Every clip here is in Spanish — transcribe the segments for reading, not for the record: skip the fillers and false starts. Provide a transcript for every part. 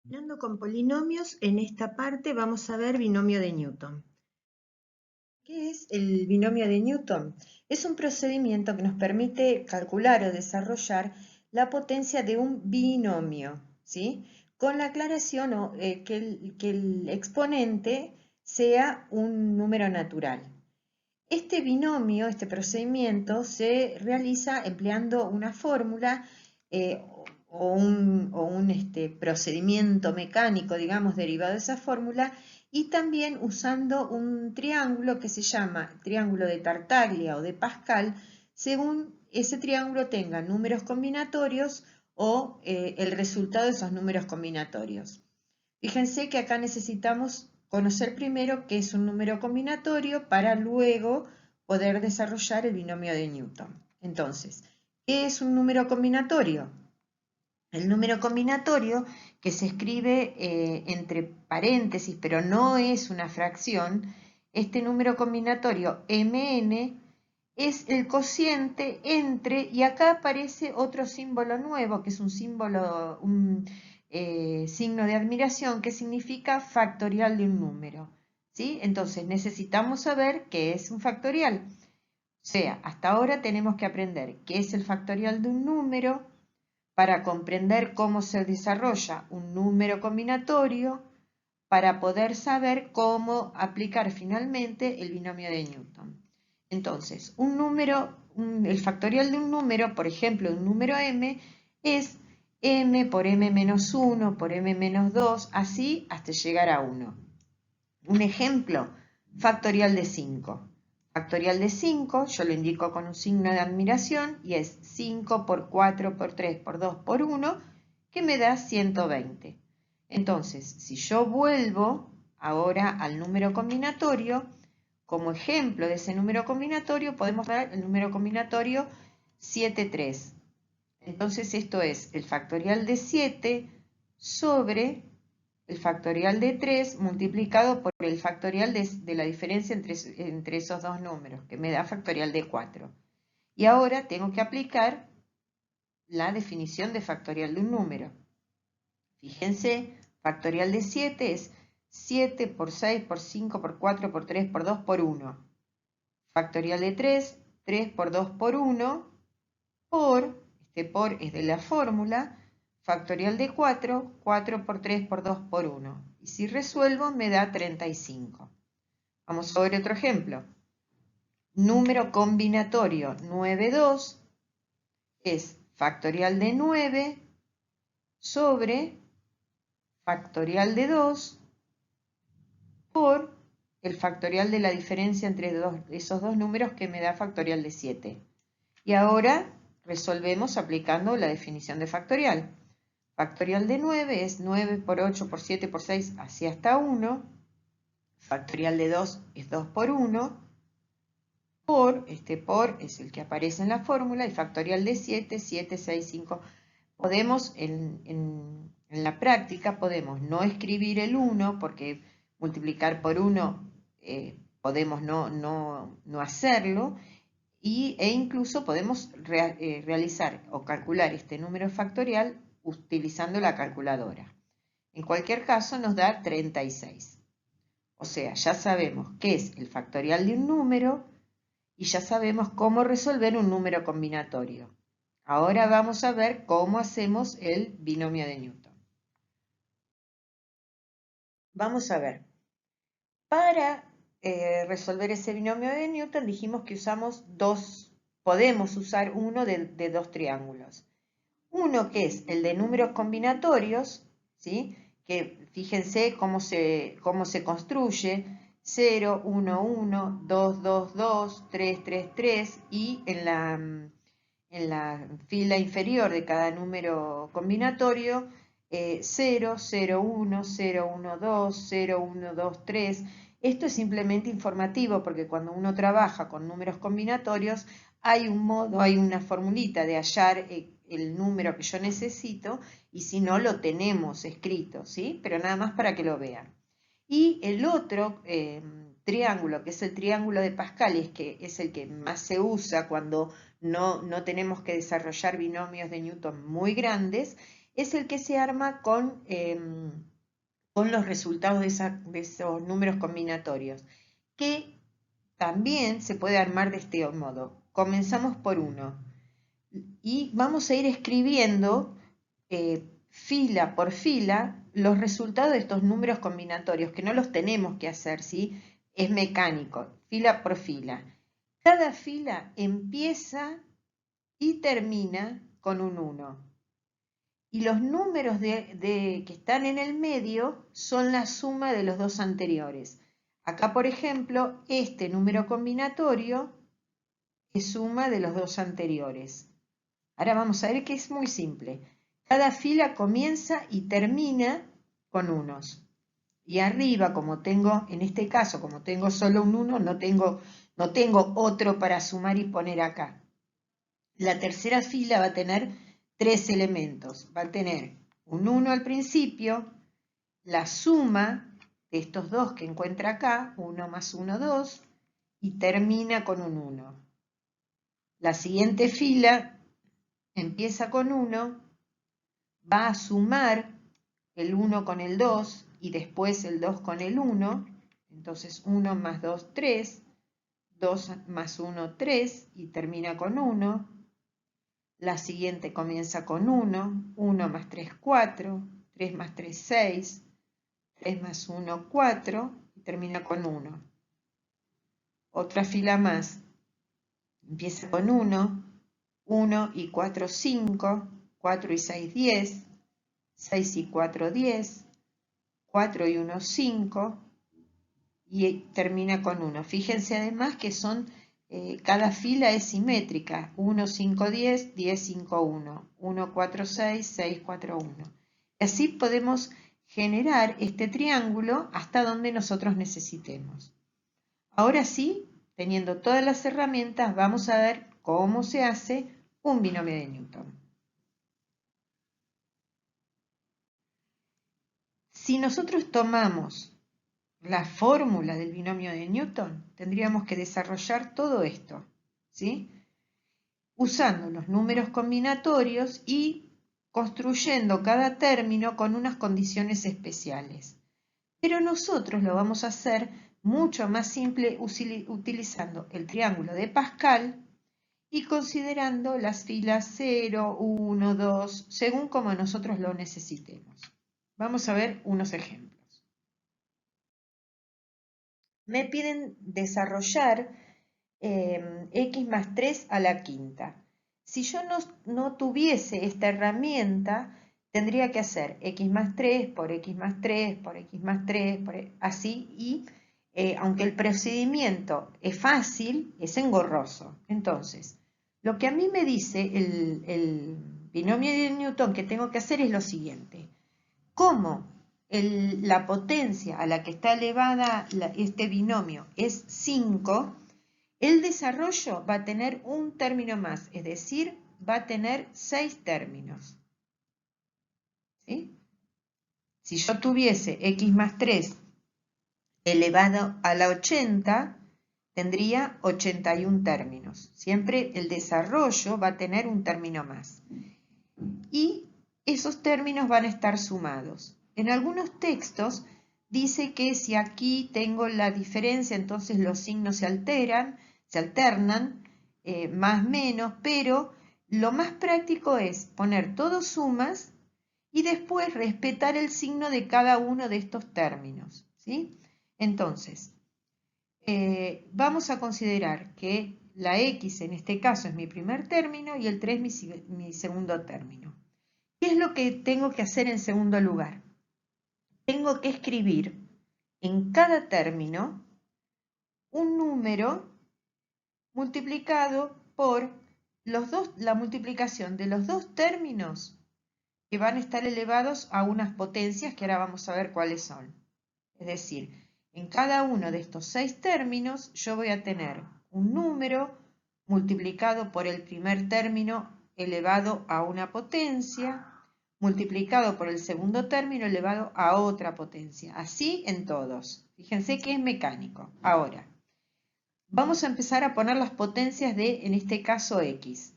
Hablando con polinomios, en esta parte vamos a ver binomio de Newton. ¿Qué es el binomio de Newton? Es un procedimiento que nos permite calcular o desarrollar la potencia de un binomio, ¿sí? Con la aclaración que el exponente sea un número natural. Este binomio, este procedimiento, se realiza empleando una fórmula o un procedimiento mecánico, digamos, derivado de esa fórmula, y también usando un triángulo que se llama triángulo de Tartaglia o de Pascal, según ese triángulo tenga números combinatorios o el resultado de esos números combinatorios. Fíjense que acá necesitamos conocer primero qué es un número combinatorio para luego poder desarrollar el binomio de Newton. Entonces, ¿qué es un número combinatorio? El número combinatorio, que se escribe entre paréntesis, pero no es una fracción, este número combinatorio mn es el cociente entre, y acá aparece otro símbolo nuevo, que es un símbolo, signo de admiración, que significa factorial de un número, ¿sí? Entonces necesitamos saber qué es un factorial. O sea, hasta ahora tenemos que aprender qué es el factorial de un número para comprender cómo se desarrolla un número combinatorio, para poder saber cómo aplicar finalmente el binomio de Newton. Entonces, el factorial de un número, por ejemplo, un número m, es m por m menos 1 por m menos 2, así hasta llegar a 1. Un ejemplo, factorial de 5. Factorial de 5, yo lo indico con un signo de admiración, y es 5 por 4 por 3 por 2 por 1, que me da 120. Entonces, si yo vuelvo ahora al número combinatorio, como ejemplo de ese número combinatorio, podemos dar el número combinatorio 7, 3. Entonces, esto es el factorial de 7 sobre el factorial de 3 multiplicado por el factorial de la diferencia entre esos dos números, que me da factorial de 4. Y ahora tengo que aplicar la definición de factorial de un número. Fíjense, factorial de 7 es 7 por 6 por 5 por 4 por 3 por 2 por 1. Factorial de 3, 3 por 2 por 1, este por es de la fórmula, factorial de 4, 4 por 3 por 2 por 1. Y si resuelvo me da 35. Vamos a ver otro ejemplo. Número combinatorio 9, 2 es factorial de 9 sobre factorial de 2 por el factorial de la diferencia entre esos dos números, que me da factorial de 7. Y ahora resolvemos aplicando la definición de factorial. Factorial de 9 es 9 por 8 por 7 por 6, así hasta 1. Factorial de 2 es 2 por 1. Este por es el que aparece en la fórmula, y factorial de 7, 7, 6, 5. Podemos, en la práctica, podemos no escribir el 1, porque multiplicar por 1 podemos no hacerlo, e incluso podemos realizar o calcular este número factorial utilizando la calculadora. En cualquier caso nos da 36. O sea, ya sabemos qué es el factorial de un número y ya sabemos cómo resolver un número combinatorio. Ahora vamos a ver cómo hacemos el binomio de Newton. Vamos a ver. Para resolver ese binomio de Newton dijimos que podemos usar uno de dos triángulos. Uno que es el de números combinatorios, ¿sí? Que fíjense cómo se construye: 0, 1, 1, 2, 2, 2, 3, 3, 3, y en la fila inferior de cada número combinatorio 0, 0, 1, 0, 1, 2, 0, 1, 2, 3. Esto es simplemente informativo, porque cuando uno trabaja con números combinatorios hay un modo, hay una formulita de hallar el número que yo necesito, y si no lo tenemos escrito, ¿sí? Pero nada más para que lo vean. Y el otro triángulo, que es el triángulo de Pascal, que es el que más se usa cuando no tenemos que desarrollar binomios de Newton muy grandes, es el que se arma con los resultados de esos números combinatorios, que también se puede armar de este modo. Comenzamos por 1 y vamos a ir escribiendo fila por fila los resultados de estos números combinatorios, que no los tenemos que hacer, ¿sí? Es mecánico, fila por fila. Cada fila empieza y termina con un 1. Y los números que están en el medio son la suma de los dos anteriores. Acá, por ejemplo, este número combinatorio es suma de los dos anteriores. Ahora vamos a ver que es muy simple. Cada fila comienza y termina con unos. Y arriba, como tengo, en este caso, como tengo solo un 1, no tengo otro para sumar y poner acá. La tercera fila va a tener 3 elementos. Va a tener un 1 al principio, la suma de estos dos que encuentra acá, 1 más 1, 2, y termina con un 1. La siguiente fila empieza con 1, va a sumar el 1 con el 2 y después el 2 con el 1, entonces 1 más 2, 3, 2 más 1, 3 y termina con 1. La siguiente comienza con 1, 1 más 3, 4, 3 más 3, 6, 3 más 1, 4 y termina con 1. Otra fila más, empieza con 1, 1 y 4, 5, 4 y 6, 10, 6 y 4, 10, 4 y 1, 5 y termina con 1. Fíjense además que cada fila es simétrica, 1, 5, 10, 10, 5, 1, 1, 4, 6, 6, 4, 1. Así podemos generar este triángulo hasta donde nosotros necesitemos. Ahora sí, teniendo todas las herramientas, vamos a ver cómo se hace un binomio de Newton. Si nosotros tomamos la fórmula del binomio de Newton, tendríamos que desarrollar todo esto, ¿sí? Usando los números combinatorios y construyendo cada término con unas condiciones especiales. Pero nosotros lo vamos a hacer mucho más simple utilizando el triángulo de Pascal y considerando las filas 0, 1, 2, según como nosotros lo necesitemos. Vamos a ver unos ejemplos. Me piden desarrollar x más 3 a la quinta. Si yo no tuviese esta herramienta, tendría que hacer x más 3 por x más 3 por x más 3, así, y aunque el procedimiento es fácil, es engorroso. Entonces, lo que a mí me dice el binomio de Newton que tengo que hacer es lo siguiente. ¿Cómo la potencia a la que está elevada este binomio es 5, el desarrollo va a tener un término más, es decir, va a tener 6 términos. ¿Sí? Si yo tuviese x más 3 elevado a la 80, tendría 81 términos. Siempre el desarrollo va a tener un término más. Y esos términos van a estar sumados. En algunos textos dice que si aquí tengo la diferencia, entonces los signos se alternan, más menos, pero lo más práctico es poner todos sumas y después respetar el signo de cada uno de estos términos, ¿sí? Entonces, vamos a considerar que la x en este caso es mi primer término y el 3 mi segundo término. ¿Qué es lo que tengo que hacer en segundo lugar? Tengo que escribir en cada término un número multiplicado por la multiplicación de los dos términos que van a estar elevados a unas potencias que ahora vamos a ver cuáles son. Es decir, en cada uno de estos 6 términos yo voy a tener un número multiplicado por el primer término elevado a una potencia, multiplicado por el segundo término elevado a otra potencia. Así en todos. Fíjense que es mecánico. Ahora, vamos a empezar a poner las potencias de, en este caso, x.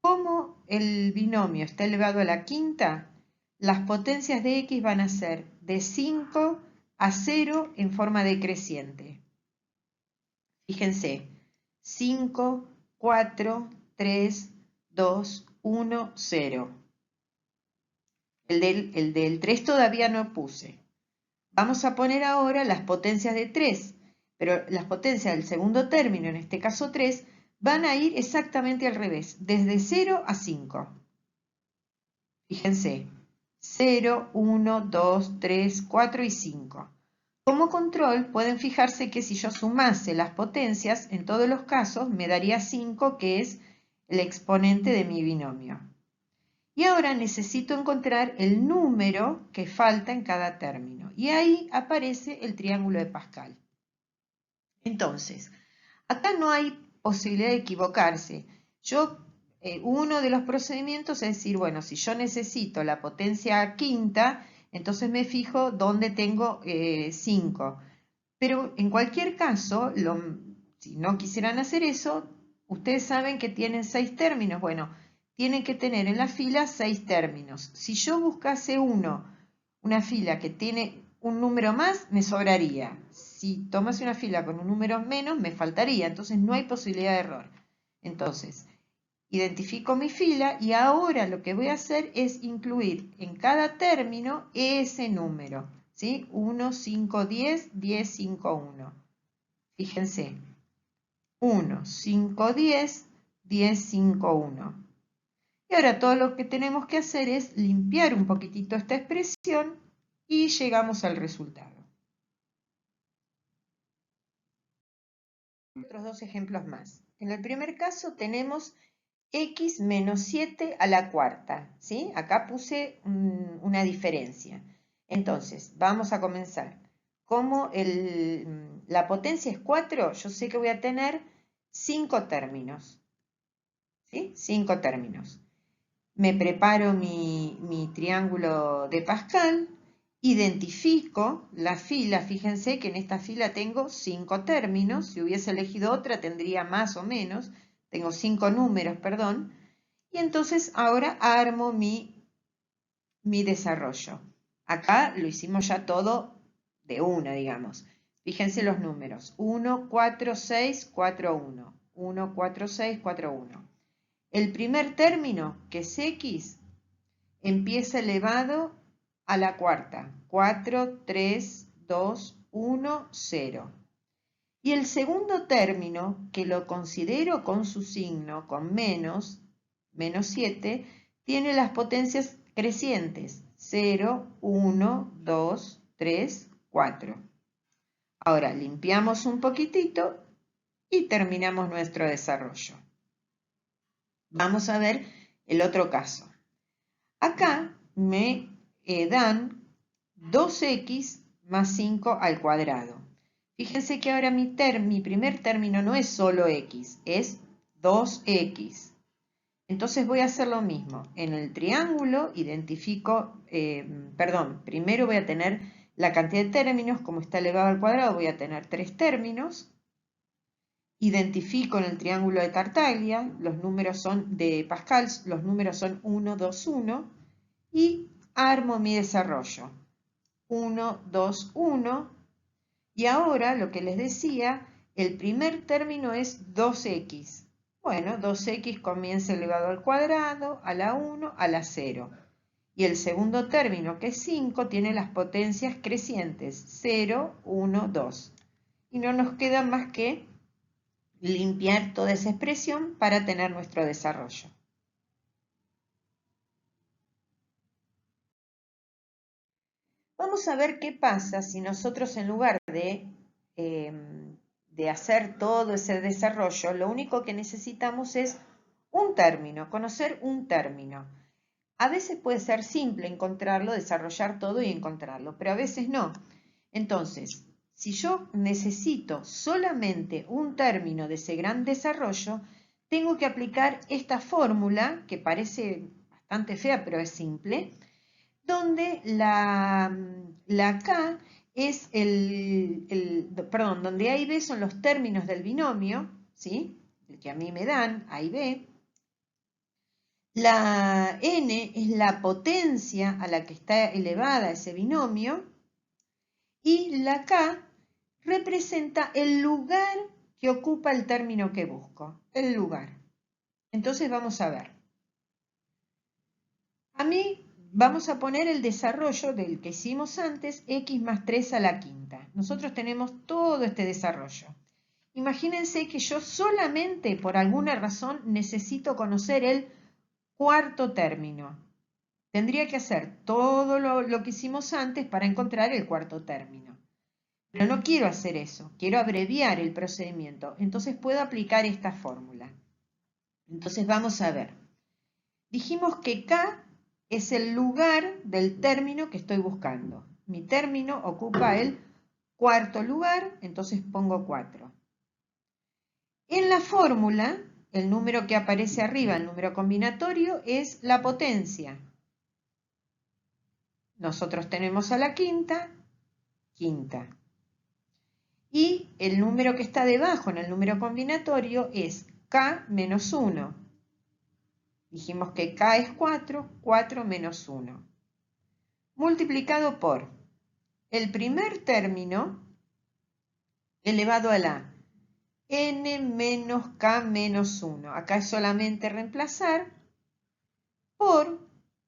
Como el binomio está elevado a la quinta, las potencias de x van a ser de 5 a 0 en forma decreciente. Fíjense, 5, 4, 3, 2, 1, 0. El del 3 todavía no puse. Vamos a poner ahora las potencias de 3, pero las potencias del segundo término, en este caso 3, van a ir exactamente al revés, desde 0 a 5. Fíjense, 0, 1, 2, 3, 4 y 5. Como control, pueden fijarse que si yo sumase las potencias, en todos los casos me daría 5, que es el exponente de mi binomio. Y ahora necesito encontrar el número que falta en cada término. Y ahí aparece el triángulo de Pascal. Entonces, acá no hay posibilidad de equivocarse. Uno de los procedimientos es decir, bueno, si yo necesito la potencia quinta, entonces me fijo dónde tengo 5. Pero en cualquier caso, si no quisieran hacer eso, ustedes saben que tienen 6 términos. Bueno, tienen que tener en la fila 6 términos. Si yo buscase una fila que tiene un número más, me sobraría. Si tomase una fila con un número menos, me faltaría. Entonces no hay posibilidad de error. Entonces, identifico mi fila y ahora lo que voy a hacer es incluir en cada término ese número. ¿Sí? 1, 5, 10, 10, 5, 1. Fíjense. 1, 5, 10, 10, 5, 1. Y ahora todo lo que tenemos que hacer es limpiar un poquitito esta expresión y llegamos al resultado. Otros dos ejemplos más. En el primer caso tenemos x menos 7 a la cuarta. ¿Sí? Acá puse una diferencia. Entonces, vamos a comenzar. Como la potencia es 4, yo sé que voy a tener 5 términos. ¿Sí? 5 términos. Me preparo mi triángulo de Pascal, identifico la fila, fíjense que en esta fila tengo 5 términos, si hubiese elegido otra tendría más o menos, tengo 5 números, perdón, y entonces ahora armo mi desarrollo. Acá lo hicimos ya todo de una, digamos. Fíjense los números, 1, 4, 6, 4, 1, 1, 4, 6, 4, 1. El primer término, que es x, empieza elevado a la cuarta. 4, 3, 2, 1, 0. Y el segundo término, que lo considero con su signo, con menos 7, tiene las potencias crecientes. 0, 1, 2, 3, 4. Ahora limpiamos un poquitito y terminamos nuestro desarrollo. Vamos a ver el otro caso. Acá me dan 2x más 5 al cuadrado. Fíjense que ahora mi primer término no es solo x, es 2x. Entonces voy a hacer lo mismo. En el triángulo identifico, primero voy a tener la cantidad de términos, como está elevado al cuadrado, voy a tener 3 términos. Identifico en el triángulo de Tartaglia, los números son de Pascal, los números son 1, 2, 1 y armo mi desarrollo. 1, 2, 1 y ahora lo que les decía, el primer término es 2x. Bueno, 2x comienza elevado al cuadrado, a la 1, a la 0. Y el segundo término, que es 5, tiene las potencias crecientes, 0, 1, 2. Y no nos queda más que limpiar toda esa expresión para tener nuestro desarrollo. Vamos a ver qué pasa si nosotros en lugar de hacer todo ese desarrollo, lo único que necesitamos es un término, conocer un término. A veces puede ser simple encontrarlo, desarrollar todo y encontrarlo, pero a veces no. Entonces, si yo necesito solamente un término de ese gran desarrollo, tengo que aplicar esta fórmula, que parece bastante fea, pero es simple, donde la K es donde A y B son los términos del binomio, ¿sí? El que a mí me dan, A y B, La n es la potencia a la que está elevada ese binomio y la k representa el lugar que ocupa el término que busco, el lugar. Entonces vamos a ver. A mí vamos a poner el desarrollo del que hicimos antes, x más 3 a la quinta. Nosotros tenemos todo este desarrollo. Imagínense que yo solamente por alguna razón necesito conocer el cuarto término. Tendría que hacer todo lo que hicimos antes para encontrar el cuarto término. Pero no quiero hacer eso, quiero abreviar el procedimiento. Entonces puedo aplicar esta fórmula. Entonces vamos a ver. Dijimos que K es el lugar del término que estoy buscando. Mi término ocupa el cuarto lugar, entonces pongo 4. En la fórmula, el número que aparece arriba, el número combinatorio, es la potencia. Nosotros tenemos a la quinta. Y el número que está debajo en el número combinatorio es K menos 1. Dijimos que K es 4, 4 menos 1. Multiplicado por el primer término elevado a la n menos K menos 1. Acá es solamente reemplazar por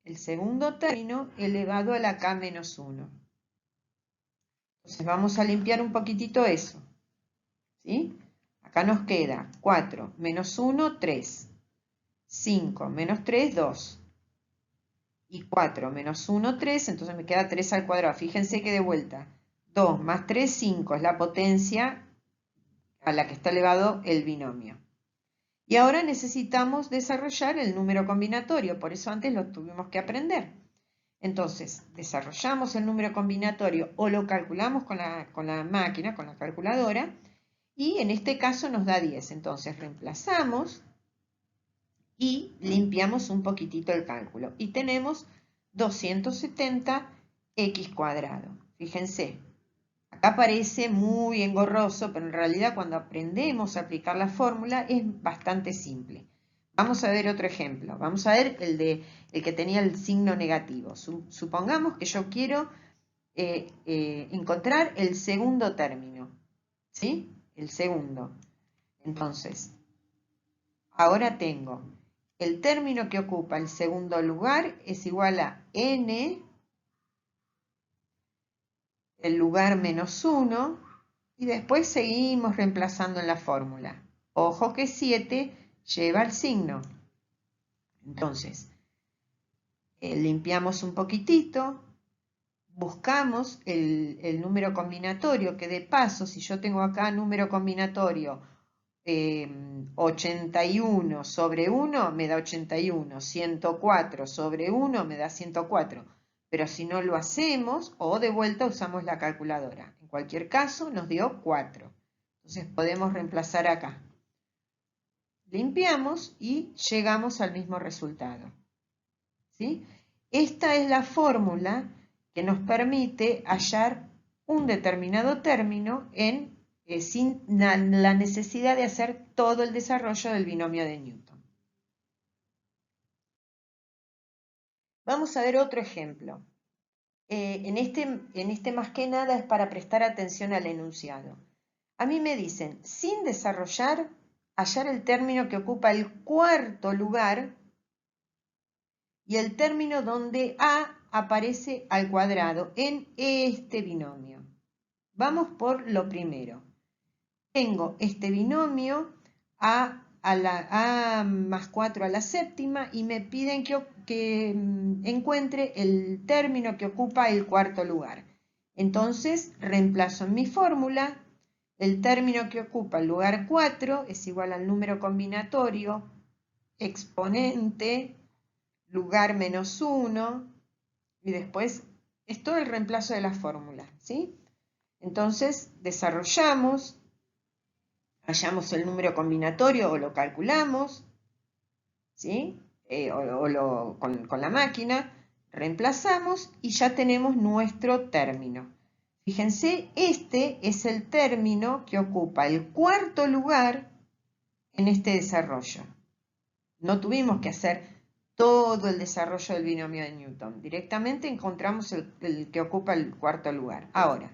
el segundo término elevado a la K menos 1. Entonces vamos a limpiar un poquitito eso. ¿Sí? Acá nos queda 4 menos 1, 3. 5 menos 3, 2. Y 4 menos 1, 3. Entonces me queda 3 al cuadrado. Fíjense que de vuelta. 2 más 3, 5. Es la potencia a la que está elevado el binomio. Y ahora necesitamos desarrollar el número combinatorio. Por eso antes lo tuvimos que aprender. Entonces, desarrollamos el número combinatorio o lo calculamos con la máquina, con la calculadora. Y en este caso nos da 10. Entonces reemplazamos y limpiamos un poquitito el cálculo. Y tenemos 270x cuadrado. Fíjense, acá parece muy engorroso, pero en realidad cuando aprendemos a aplicar la fórmula es bastante simple. Vamos a ver otro ejemplo. Vamos a ver el que tenía el signo negativo. Supongamos que yo quiero encontrar el segundo término. ¿Sí? El segundo. Entonces, ahora tengo el término que ocupa el segundo lugar es igual a n, el lugar menos 1, y después seguimos reemplazando en la fórmula. Ojo que 7 lleva el signo. Entonces, limpiamos un poquitito, buscamos el número combinatorio, que de paso, si yo tengo acá número combinatorio 81 sobre 1 me da 81, 104 sobre 1 me da 104, pero si no lo hacemos o de vuelta usamos la calculadora. En cualquier caso nos dio 4, entonces podemos reemplazar acá. Limpiamos y llegamos al mismo resultado. ¿Sí? Esta es la fórmula que nos permite hallar un determinado término sin la necesidad de hacer todo el desarrollo del binomio de Newton. Vamos a ver otro ejemplo. En este más que nada es para prestar atención al enunciado. A mí me dicen, sin desarrollar, hallar el término que ocupa el cuarto lugar y el término donde A aparece al cuadrado en este binomio. Vamos por lo primero. Tengo este binomio A más 4 a la séptima y me piden que encuentre el término que ocupa el cuarto lugar. Entonces reemplazo en mi fórmula el término que ocupa el lugar 4 es igual al número combinatorio exponente lugar menos 1 y después es todo el reemplazo de la fórmula, ¿sí? Entonces desarrollamos, hallamos el número combinatorio o lo calculamos, ¿sí? Con la máquina, reemplazamos y ya tenemos nuestro término. Fíjense, este es el término que ocupa el cuarto lugar en este desarrollo. No tuvimos que hacer todo el desarrollo del binomio de Newton. Directamente encontramos el que ocupa el cuarto lugar. Ahora,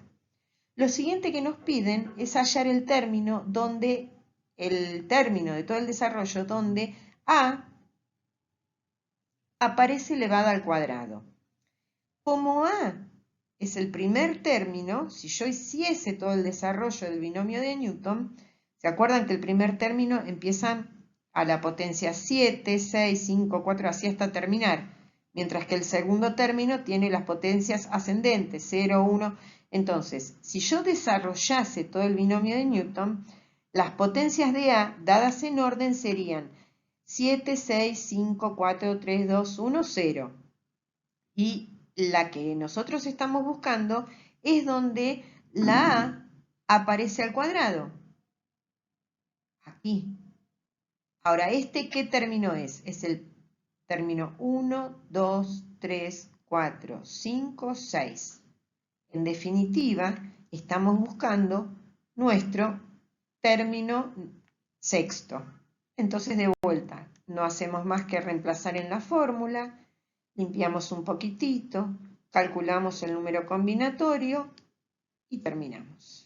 lo siguiente que nos piden es hallar el término de todo el desarrollo donde A aparece elevada al cuadrado. Como A es el primer término, si yo hiciese todo el desarrollo del binomio de Newton, ¿se acuerdan que el primer término empieza a la potencia 7, 6, 5, 4, así hasta terminar? Mientras que el segundo término tiene las potencias ascendentes, 0, 1. Entonces, si yo desarrollase todo el binomio de Newton, las potencias de A, dadas en orden, serían 7, 6, 5, 4, 3, 2, 1, 0. Y la que nosotros estamos buscando es donde la A aparece al cuadrado. Aquí. Ahora, ¿qué término es? Es el término 1, 2, 3, 4, 5, 6. En definitiva, estamos buscando nuestro término sexto. Entonces, de vuelta, no hacemos más que reemplazar en la fórmula, limpiamos un poquitito, calculamos el número combinatorio y terminamos.